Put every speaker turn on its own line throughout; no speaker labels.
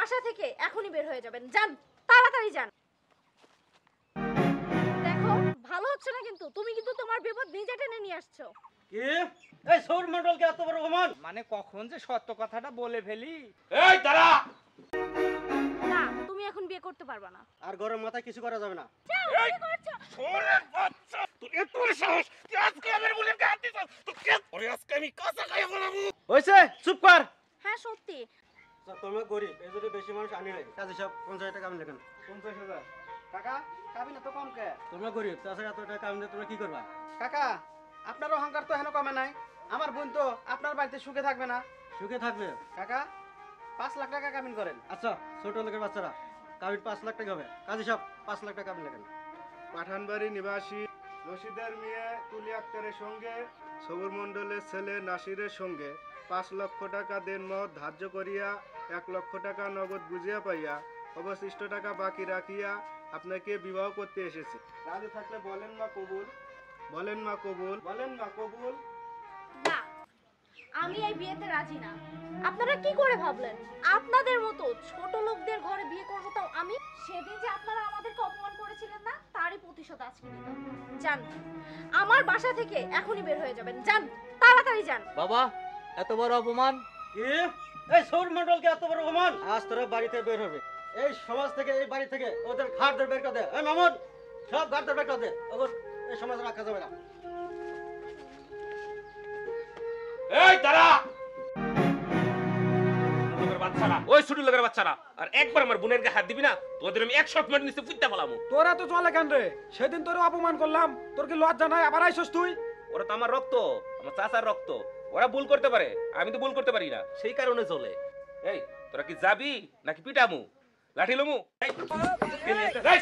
বাসা থেকে এখনই বের হয়ে যাবেন, যান, তাড়াতাড়ি যান। দেখো, ভালো হচ্ছে না কিন্তু, তুমি কিন্তু তোমার বিপদ নিজে টেনে নিয়ে আসছো।
কি এই সৌর মন্ডলকে এত বড় অপমান?
মানে কখন যে সত্য কথাটা বলে ফেলি।
এই দাঁড়া!
না, তুমি এখন বিয়ে করতে পারবা না।
আর গরম মাথায় কিছু করা যাবে না।
যাও, কি করছো?
শোনের বাচ্চা, তোর এত বড় সাহস, তুই আজকে আমার বোনের গায়ে হাত দিছিস, তোকে ওরে আজকে আমি কাঁচা খাইয়ে ফেলাবো।
হইছে, চুপ কর।
হ্যাঁ সত্যি।
তোমরা গরিব, এই যদি বেশি মানুষ আনি নাই কাজে সব 50 টাকা আমি লেখেন।
50,000 কাকা, কাবি না তো কম কে?
তোমরা গরিব, তাছাড়া এত টাকা আমি তোমরা কি করবা?
কাকা, আপনার অহংকার তো হেন কমে নাই। আমার বোন তো আপনার বাড়িতে সুখে থাকবে না।
সুখে থাকবে।
কাকা, 5 লাখ টাকা কামিন করেন।
আচ্ছা, ছোট লোকের বাচ্চারা কাবিন 5 লাখ টাকা হবে, কাজে সব 5 লাখ টাকা আমি লেখেন।
পাঠানবাড়ি নিবাসী রশিদের মেয়ে তুলি আক্তারের সঙ্গে সবুর মণ্ডলের ছেলে নাসিরের সঙ্গে 5 লক্ষ টাকা দেনমত ধার্য করিয়া 1 লক্ষ টাকা নগদ বুঝিয়া পাইয়া অবশিষ্ট টাকা বাকি রাখিয়া আপনাকে বিবাহ করতে এসেছি। রাজি থাকলে বলেন মা কবুল, বলেন মা কবুল, বলেন মা কবুল।
না, আমি এই বিয়েতে রাজি না। আপনারা কি করে ভাবলেন আপনাদের মতো ছোট লোকদের ঘরে বিয়ে করবো? তাও আমি সেদিন যে আপনারা আমাদেরকে অপমান করেছিলেন না, তারই প্রতিশোধ আজকে নিলাম। যান, আমার বাসা থেকে এখনই বের হয়ে যাবেন, যান, তাড়াতাড়ি যান।
বাবা এত বড় অপমান!
কি এই সৌর মন্ডলকে এত বড় অপমান? আজ তোরা বাড়িতে বের হবে, এই সমাজ থেকে, এই বাড়ি থেকে ওদের ঘাড়দের বের করে দে। এই মামুন, সব ঘাড়দের বের করে দে, ওদের এই সমাজে রাখা যাবে না।
এই দাঁড়া! লোকের বাচ্চারা, ওই ছোট লোকের বাচ্চারা, আর একবার আমার বোনের গায়ে হাত দিবি না, তোদের আমি 100 মিনিট নিচে ফুটতে ফেলামু।
তোরা তো চলে কেন রে? সেদিন তোর অপমান করলাম, তোর কি লজ্জা নাই? আবার আইছস তুই?
ওরা তো আমার রক্ত, আমার চাচার রক্ত। ওরা ভুল করতে পারে, আমি তো ভুল করতে পারি না, সেই কারণে চলে। এই তোরা কি যাবি নাকি পিটামু, লাঠি লমু? এই, এই,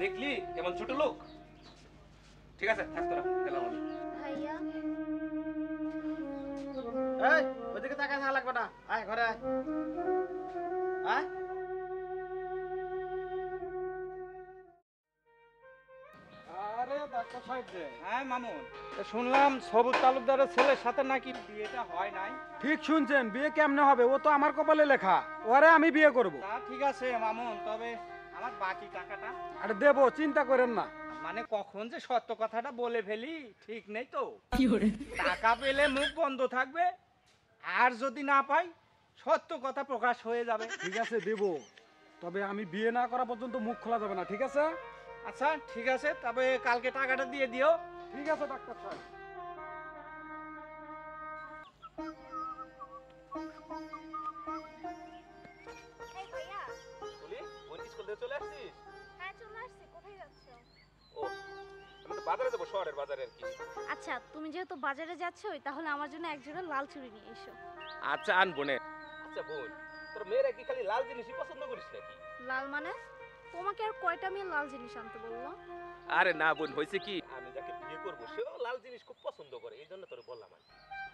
দেখলি কেমন ছোট লোক? ঠিক আছে, থাক তোরা, গেলাম আমি।
ভাইয়া,
এই, ওদিকে তাকায় থাকা লাগবে না। আয় ঘরে আয়। আয়। আরে ডাক্তার সাহেব যে। হ্যাঁ মামুন, শুনলাম সবুজ তালুকদারের ছেলের সাথে নাকি বিয়েটা হয় নাই।
ঠিক শুনছেন, বিয়ে কেমনে হবে? ও তো আমার কপালে লেখা, ওরে আমি বিয়ে করব।
তা ঠিক আছে মামুন, তবে আমার বাকি টাকাটা?
আরে দেবো, চিন্তা করেন না।
মানে কখন যে সত্য কথাটা বলে ফেলি ঠিক নেই তো। টাকা পেলে মুখ বন্ধ থাকবে, আর যদি না পাই সত্য কথা প্রকাশ হয়ে যাবে।
ঠিক আছে দেবো, তবে আমি বিয়ে না করা পর্যন্ত মুখ খোলা যাবে না, ঠিক আছে?
আচ্ছা ঠিক আছে, তবে কালকে টাকাটা দিয়ে দিও।
ঠিক আছে ডাক্তার সাহেব।
এই ভাইয়া।
বলি, বোন স্কুল থেকে চলে আসছিস?
হ্যাঁ চলে আসছি, কোথায় যাচ্ছো?
ও, আমি তো বাজারে যাবো, শহরের বাজারে আর কি।
আচ্ছা, তুমি যেহেতু বাজারে যাচ্ছোই, তাহলে আমার জন্য এক জোড়া লাল চুড়ি নিয়ে এসো।
আচ্ছা আনবো নে। আচ্ছা বোন, তোর মেয়েরা কি খালি লাল জিনিসই পছন্দ করিস নাকি?
লাল মানে? তোমাকে আর কয়টা মেয়ে লাল জিনিস আনতে বললো?
আরে না বোন, হয়েছে কি, আমি যাকে বিয়ে করবো সেও লাল জিনিস খুব পছন্দ করে, এই জন্য তোর বললাম।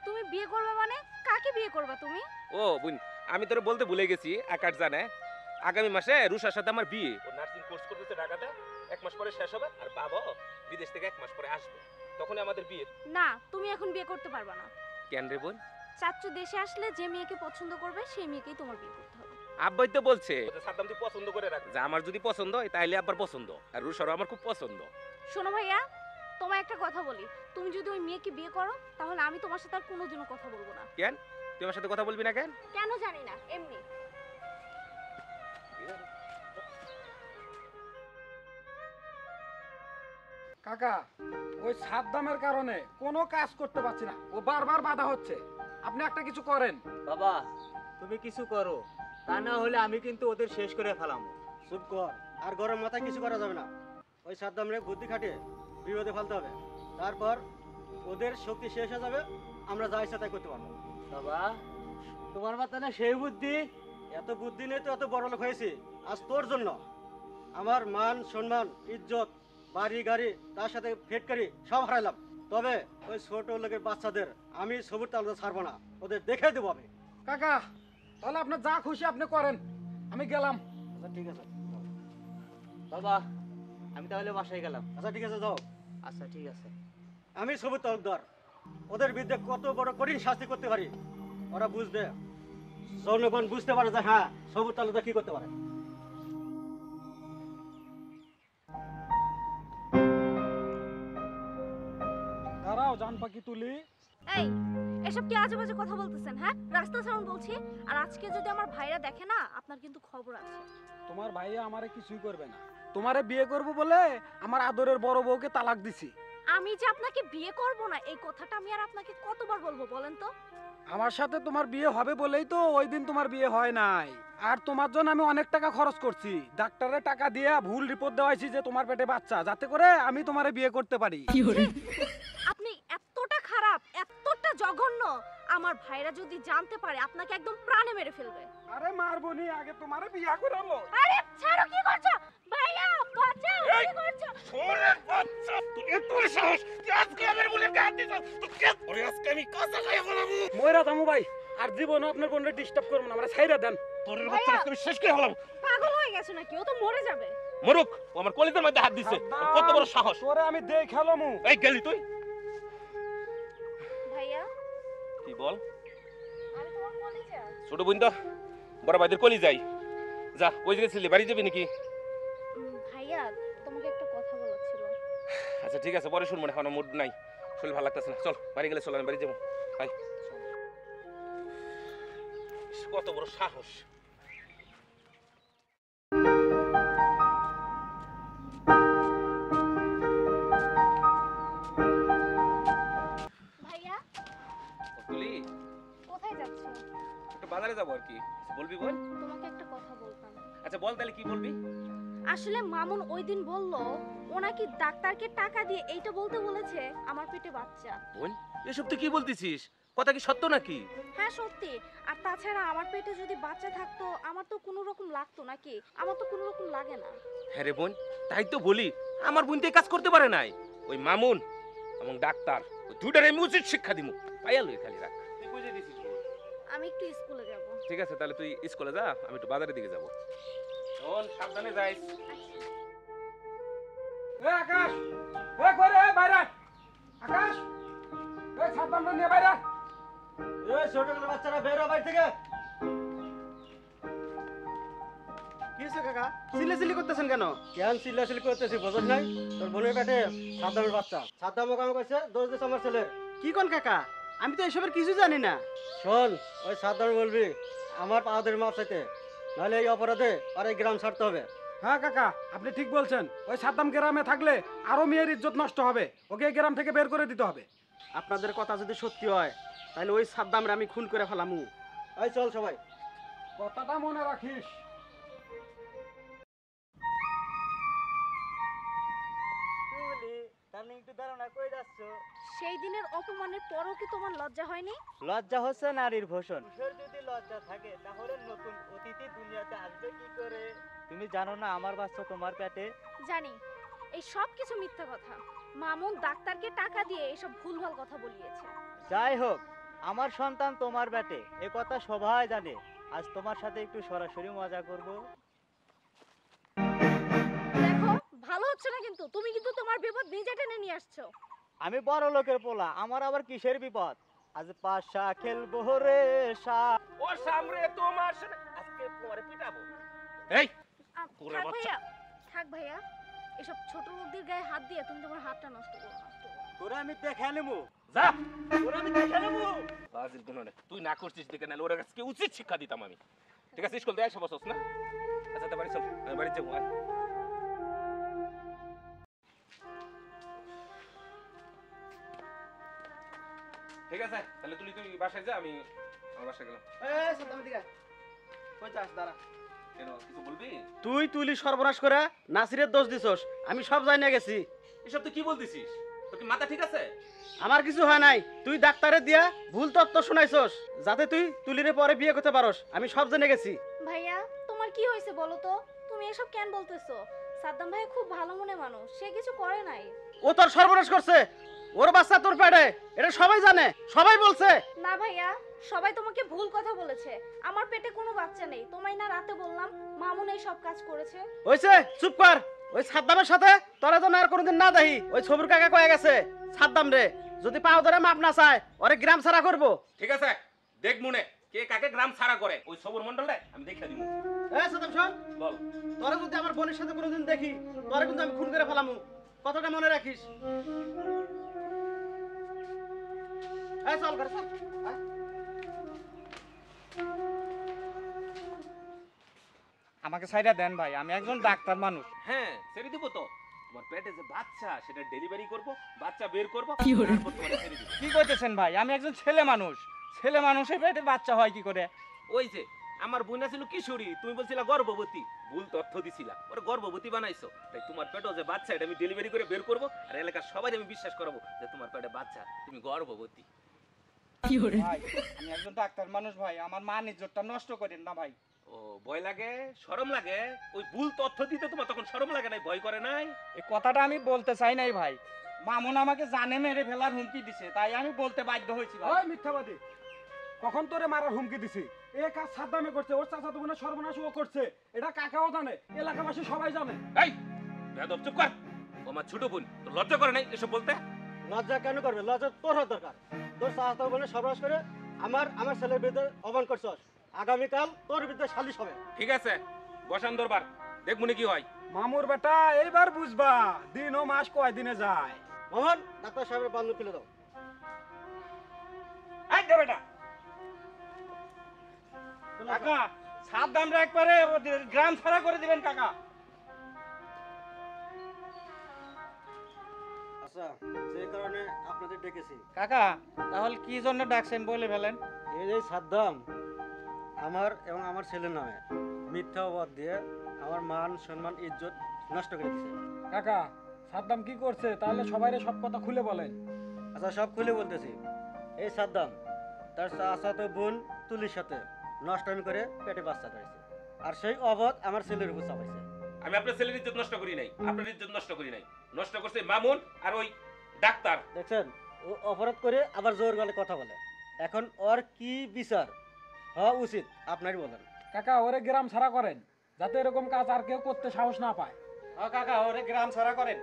তুমি বিয়ে করবে মানে? কাকে বিয়ে করবা তুমি?
ও বোন, আমি তোর বলতে ভুলে গেছি, আকাশ জানে আগামী মাসে রুষার সাথে আমার বিয়ে। ও নার্সিং কোর্স করতেছে ঢাকাতে, 1 মাস পরে শেষ হবে, আর বাবাও বিদেশ থেকে 1 মাস পরে আসবে, তখনই আমাদের বিয়ে।
না, তুমি এখন বিয়ে করতে পারবা না।
কেন রে বোন?
চাচ্চু দেশে আসলে যে মেয়েকে পছন্দ করবে সেই মেয়েকেই তোমার বিয়ে করতে হবে।
আব্বাই তো বলছে সাদ্দাম তুই পছন্দ করে রাখ, যে আমার যদি পছন্দ হয় তাহলে আব্বার পছন্দ, আর রুষারও আমার খুব পছন্দ।
শোনো ভাইয়া, তোমার একটা কথা বলি, তুমি যদি ওই মেয়েকে বিয়ে করো তাহলে আমি তোমার সাথে আর কোনোদিনও কথা বলবো না।
কেন তুই আমার সাথে কথা বলবি না কেন?
কেন জানি না, এমনি।
কাকা, ওই সাদ্দামের কারণে কোনো কাজ করতে পারছি না, ও বারবার বাধা হচ্ছে। আপনি একটা কিছু করেন।
বাবা তুমি কিছু করো, তা না হলে আমি কিন্তু ওদের শেষ করে ফেলাম।
চুপ কর, আর গরম মাথায় কিছু করা যাবে না। ওই সাদ্দামরে বুদ্ধি খাটিয়ে বিপদে ফেলতে হবে, তারপর ওদের শক্তি শেষ হয়ে যাবে, আমরা যা ইচ্ছা তাই করতে পারবো।
বাবা তোমার মাথা না সেই বুদ্ধি?
এত বুদ্ধি নিয়ে তো এত বড় লোক হয়েছি আজ তোর জন্য। আমার মান সম্মান ইজ্জত বাড়ি গাড়ি তার সাথে ফেটকারি সব হারাইলাম, তবে ওই ছোট লোকের বাচ্চাদের আমি সবুজ তালুকদার ছাড়বো না, ওদের দেখে দেবো আমি।
কাকা, তাহলে আপনার যা খুশি আপনি করেন, আমি গেলাম।
আচ্ছা ঠিক আছে,
বাবা আমি তাহলে বাসায় গেলাম।
আচ্ছা ঠিক আছে যাও।
আচ্ছা ঠিক আছে।
আমি সবুজ তালুকদার, ওদের বিরুদ্ধে কত বড় কঠিন শাস্তি করতে পারি, ওরা বুঝবে, জনগণ বুঝতে পারে যে হ্যাঁ সবুজ তালুকদার কি করতে পারে।
দাঁড়াও জান পাখি তুলি।
এই এসব কি আজে বাজে কথা বলতেছেন? হ্যাঁ, রাস্তা ছাড়ুন বলছি। আর আজকে যদি আমার ভাইরা দেখে না, আপনার কিন্তু খবর আছে।
তোমার ভাইয়া আমারে কিছুই করবে না। তোমারে বিয়ে করব বলে আমার আদরের বড় বউকে তালাক দিছি।
আমি যে আপনাকে বিয়ে করব না এই কথাটা আমি আর আপনাকে কতবার বলবো বলেন তো?
আমার সাথে তোমার বিয়ে হবে বলেই তো ওই দিন তোমার বিয়ে হয় নাই। আর তোমার জন্য আমি অনেক টাকা খরচ করছি, ডাক্তারের টাকা দিয়ে ভুল রিপোর্ট দেওয়াইছি যে তোমার পেটে বাচ্চা, যাতে করে আমি তোমারে বিয়ে করতে পারি।
আপনি এতটা খারাপ, এতটা জঘন্য, আমার ভাইরা যদি জানতে পারে আপনাকে একদম প্রাণে মেরে ফেলবে।
আরে মারবনি, আগে তোমারে বিয়ে করাবো।
আরে ছাড়ো, কি করছো ভাইয়া? বাঁচাও, কি করছো?
ওরে বাচ্চা, তুই এত বড় সাহস, তুই আজকে আমার বলে গায়ে দিছ, তুই কে? ওরে আজকে আমি কথা খাইয়া বলাবো।
ময়রা থামো ভাই, আর জীবনে আপনার কোনটা ডিস্টার্ব করবো না, আমরা ছাইরা দেন।
তোর বাচ্চা আজকে আমি শেষ করে হলাম।
পাগল হয়ে গেছে নাকি? ও তো মরে যাবে।
মরুক, ও আমার কলিজার মধ্যে হাত দিছে, ওর কত বড় সাহস।
তোরে আমি দেই খেলামু।
এই গেলি তুই?
ভাইয়া
কি বল?
আমি তোমার কলেজে আছি।
ছোট বোন তো বড় ভাইদের কলি যাই। যা, ওই জায়গায় ছিলি, বাড়ি যাবি নাকি?
ভাইয়া তোমাকে একটা কথা বলার ছিল।
আচ্ছা ঠিক আছে, পরে শুনবো, এখন মুড নাই, শরীর ভালো লাগতেছে না। চল বাড়ি গেলে চল, আমি বাড়ি যাবো। ভাই কত বড় সাহস!
ভাইয়া
তুলি,
কোথায় যাচ্ছো?
একটু বাজারে যাবো আর কি। বলবি বল।
তোমাকে একটা কথা বলতাম।
আচ্ছা বল তাহলে, কি বলবি?
আসলে মামুন ওই দিন বলল ও নাকি ডাক্তারকে টাকা দিয়ে এইটা বলতে বলেছে আমার পেটে বাচ্চা।
বোন, এসব তুই কি বলতেছিস? কথা কি সত্য নাকি?
হ্যাঁ সত্যি। আর তাছাড়া আমার পেটে যদি বাচ্চা থাকতো আমার তো কোনো রকম লাগতো নাকি? আমার তো কোনো রকম লাগে না।
হ্যাঁ রে বোন, তাই তো বলি, আমার বোন তো এই কাজ করতে পারে নাই। ওই মামুন এবং ডাক্তার, ওই দুটার আমি উচিত শিক্ষা দিমু। পাইয়া লই খালি রাখ, তুই বুঝে দিছিস।
আমি একটু স্কুলে যাব।
ঠিক আছে, তাহলে তুই স্কুলে যা, আমি একটু বাজারের দিকে যাবো। শোন, সাবধানে যাইস।
এ আকাশ, এ করে বাইরে আকাশ, এ সাবধান নিয়ে বাইরে।
এই ছোট ছোট বাচ্চারা বের হ বাড়ি থেকে।
কি হয়েছে কাকা, চিল্লাচিল্লি করতেছেন কেন?
কেন চিল্লাচিল্লি করতেছি বোঝস নাই? তোর বোনের পেটে সাদ্দামের বাচ্চা। সাদ্দাম কাম করছে, দোষ দিচ্ছে আমার ছেলের।
কি কোন কাকা, আমি তো এসবের কিছু জানি না।
শোন, ওই সাদ্দাম বলবি আমার পাওয়াদের মাপ চাইতে, নাহলে এই অপরাধে আর এই গ্রাম ছাড়তে হবে।
হ্যাঁ কাকা, আপনি ঠিক বলছেন। ওই সাদ্দাম গ্রামে থাকলে আরো মেয়ের ইজ্জত নষ্ট হবে, ওকে এই গ্রাম থেকে বের করে দিতে হবে।
আপনাদের কথা যদি সত্যি হয় তাহলে ওই সাদ্দামরে আমি খুন করে ফেলামু।
এই চল সবাই।
কথাটা মনে রাখিস।
সেই দিনের অপমানের পরও কি তোমার লজ্জা হয়নি?
লজ্জা হচ্ছে নারীর ভূষণ। যদি লজ্জা থাকে তাহলে নতুন অতিথি দুনিয়াতে আসবে কি করে? তুমি জানো না আমার বাচ্চা তোমার পেটে?
জানি, এই সব কিছু মিথ্যা কথা। মামুন ডাক্তারকে টাকা দিয়ে এসব ভুলভাল কথা বলিয়েছে।
যাই হোক, আমার সন্তান তোমার পেটে, এ কথা সবাই জানে। আজ তোমার সাথে একটু সরাসরি মজা করব।
দেখো, ভালো হচ্ছে না কিন্তু। তুমি কিন্তু তোমার বিপদ নিজে টেনে নিয়ে আসছো।
আমি বড় লোকের পোলা, আমার আবার কিসের বিপদ? আজ পাশা খেলবো রে সা।
ও সামনে তোমার সাথে আজকে তোমারে পিটাবো। এই তোরে
থাক
বাচ্চা।
ভাইয়া, থাক ভাইয়া, এসব ছোট লোকদের গায়ে হাত দিয়ে তুমি তোমার হাতটা নষ্ট করো না।
তোরা আমি দেখে নেবো,
যা,
তোরা আমি দেখে নেবো।
বাজিল কোন না, তুই না করছিস দেখে না, ওর কাছে উচিত শিক্ষা দিতাম আমি। ঠিক আছে, স্কুল দেয় বসছ না? আচ্ছা তা বাড়ি চল, আমি বাড়ি যাবো। আয়। ঠিক আছে, তাহলে তুই বাসায় যা, আমি আমার বাসায় গেলাম।
এই সাদ্দাম দিকে কই যাস? দাঁড়া।
কেন, কিছু বলবি?
তুই তুলি সর্বনাশ করে নাসিরের দোষ দিছস, আমি সব জানিয়ে গেছি।
এসব তুই কি বলতেছিস? তোর কি মাথা ঠিক আছে?
আমার কিছু হয় নাই, তুই ডাক্তারে দিয়া ভুল তত্ত্ব শুনাইছস যাতে তুই তুলিরে পরে বিয়ে করতে পারস। আমি সব জেনে গেছি।
ভাইয়া তোমার কি হয়েছে বলো তো? তুমি এসব কেন বলতেছো? সাদ্দাম ভাই খুব ভালো মনে মানুষ, সে কিছু করে নাই।
ও তোর সর্বনাশ করছে, ওর বাচ্চা তোর পেটে, এটা সবাই জানে, সবাই বলছে।
না ভাইয়া, সবাই তোমাকে ভুল কথা বলেছে। আমার পেটে কোনো বাচ্চা নেই। তোমায় না রাতে বললাম মামুন এই সব কাজ করেছে।
হইছে, চুপ কর।
ওই সাদ্দামের সাথে তোরা যেন আর কোনোদিন না দেখি। ওই ছবির কাকা কয়ে গেছে সাদ্দাম রে যদি পাও ধরে মাপ না চায় ওরে গ্রাম ছাড়া করবো।
ঠিক আছে, দেখ মনে কে কাকে গ্রাম ছাড়া করে ওই সবুর মন্ডলে আমি দেখে দিব।
এই সাদ্দাম শোন,
বল।
তোরা যদি আমার বোনের সাথে কোনোদিন দেখি তোরা কিন্তু আমি খুন করে ফেলামু, কথাটা মনে রাখিস। এই চল ঘরে চল। আয়।
আমাকে সাইডা দেন ভাই, আমি একজন ডাক্তার মানুষ।
হ্যাঁ ছেড়ে দিব তো, তোমার পেটে যে বাচ্চা সেটা ডেলিভারি করব, বাচ্চা বের করব, তারপর তোমারে ছেড়ে দিব।
কি করতেছেন ভাই? আমি একজন ছেলে মানুষ, ছেলে মানুষের পেটে বাচ্চা হয় কি করে?
ওই যে আমার বোন ছিল কিশোরী, তুমি বলছিলা গর্ভবতী, ভুল তথ্য দিছিলা, ওর গর্ভবতী বানাইছো। তাই তোমার পেটে যে বাচ্চা এটা আমি ডেলিভারি করে বের করব, আর এলাকার সবাই আমি বিশ্বাস করাবো যে তোমার পেটে বাচ্চা, তুমি গর্ভবতী।
ভাই আমি একজন ডাক্তার মানুষ ভাই, আমার মান ইজ্জতটা নষ্ট করেন না ভাই।
ও ভয় লাগে, শরম লাগে? ওই ভুল তথ্য দিতে তোমার তখন শরম লাগে নাই, ভয় করে নাই?
এই কথাটা আমি বলতে চাই নাই ভাই, মামুন আমাকে জানে মেরে ফেলার হুমকি দিছে, তাই আমি বলতে বাধ্য হয়েছি ভাই।
ওই মিথ্যাবাদী, কখন তোরে মারার হুমকি দিছি? এ কাজ সাদ্দামে করছে, ওর চাচা তো বোনের সর্বনাশ ও করছে, এটা কাকাও জানে, এলাকাবাসী সবাই জানে।
এই বেয়াদব চুপ কর, ও আমার ছোট বোন, তোর লজ্জা করে নাই এসব বলতে?
লজ্জা কেন করবে? লজ্জা তোর হওয়া দরকার। তোর চাচা বোনের সর্বনাশ করে আমার ছেলের বিরুদ্ধে অপমান করছস। আগামীকাল তোর বিরুদ্ধে সালিশ হবে।
ঠিক আছে, বসান দরবার, দেখ মনে কি হয়।
মামুর বেটা এইবার বুঝবা দিন ও মাস কয় দিনে যায়।
মোহন, ডাক্তার সাহেবের বান্ধব ফেলে দাও।
এই দে বেটা কাকা, সাদ্দামরা একবারে ওদের গ্রাম ছাড়া করে দিবেন কাকা।
আচ্ছা, যে কারণে আপনাদের ডেকেছি,
কাকা তাহলে কি জন্য ডাকছেন বলে ফেলেন।
এই যে সাদ্দাম আমার এবং আমার ছেলের নামে মিথ্যা অপবাদ দিয়ে আমার মান সম্মান ইজ্জত নষ্ট করে দিয়েছে।
কাকা সাদ্দাম কি করছে তাহলে সবাইরে সব কথা খুলে বলেন।
আচ্ছা, সব খুলে বলতেছি। এই সাদ্দাম তার চাচাতো বোন তুলির সাথে নষ্টামি করে পেটে বাচ্চা ধরেছে, আর সেই অবধ আমার ছেলের উপর চাপাইছে।
আমি আপনার ছেলের ইজ্জত নষ্ট করি নাই, আপনার ইজ্জত নষ্ট করি নাই, নষ্ট করছে মামুন আর ওই ডাক্তার।
দেখছেন, ও অপরাধ করে আবার জোর গলে কথা বলে। এখন ওর কি বিচার হওয়া উচিত আপনারই বলেন।
কাকা ওরে গ্রাম ছাড়া করেন, যাতে এরকম কাজ আর কেউ করতে সাহস না পায়।
কাকা ওরে গ্রাম ছাড়া করেন।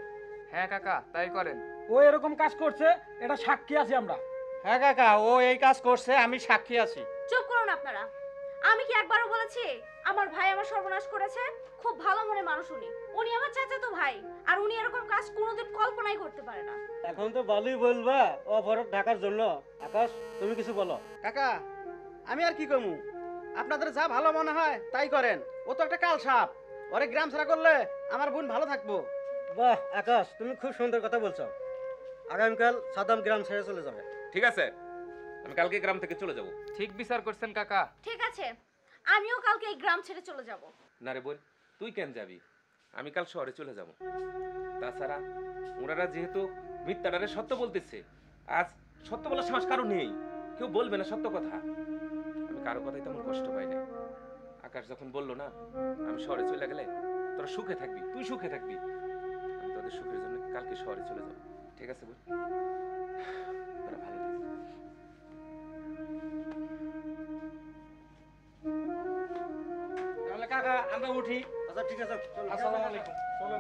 হ্যাঁ কাকা তাই করেন।
ও এরকম কাজ করছে, এটা সাক্ষী আছি আমরা।
হ্যাঁ কাকা, ও এই কাজ করছে, আমি সাক্ষী আছি।
চুপ করুন আপনারা। আমি কি একবারও বলেছি আমার ভাই আমার সর্বনাশ করেছে? খুব ভালো মনে মানুষ উনি, উনি আমার চাচাতো ভাই, আর উনি এরকম কাজ কোনোদিন কল্পনাই করতে পারে না।
এখন তো ভালোই বলবা অপরাধ ঢাকার জন্য। আকাশ, তুমি কিছু বলো।
কাকা আমি আর কি কমু, আপনাদের যা ভালো মনে হয় তাই করেন। ও তো একটা কাল সাপ, ওরে গ্রাম ছাড়া করলে আমার বোন ভালো থাকবো।
বাহ আকাশ, তুমি খুব সুন্দর কথা বলছো। আগামীকাল সাদ্দাম গ্রাম ছেড়ে চলে যাবে।
ঠিক আছে, আমি কালকে গ্রাম থেকে চলে যাব।
ঠিক বিচার করছেন কাকা।
ঠিক আছে, আমিও কালকে এই গ্রাম ছেড়ে চলে যাব।
না রে বোন, তুই কেন যাবি? আমি কাল শহরে চলে যাব। তাছাড়া ওনারা যেহেতু মিথ্যাটারে সত্য বলতেছে, আজ সত্য বলার সাহস কারো নেই, কেউ বলবে না সত্য কথা। আমি কারো কথাই তেমন কষ্ট পাই না। আকাশ যখন বললো না আমি শহরে চলে গেলে তোরা সুখে থাকবি, তুই সুখে থাকবি, আমি তোদের সুখের জন্য কালকে শহরে চলে যাব। ঠিক আছে বোন, তোরা ভালো থাকিস।
তাহলে কাকা আমরা উঠি।
আচ্ছা ঠিক আছে, চলো।
আসসালামু আলাইকুম।
চলো।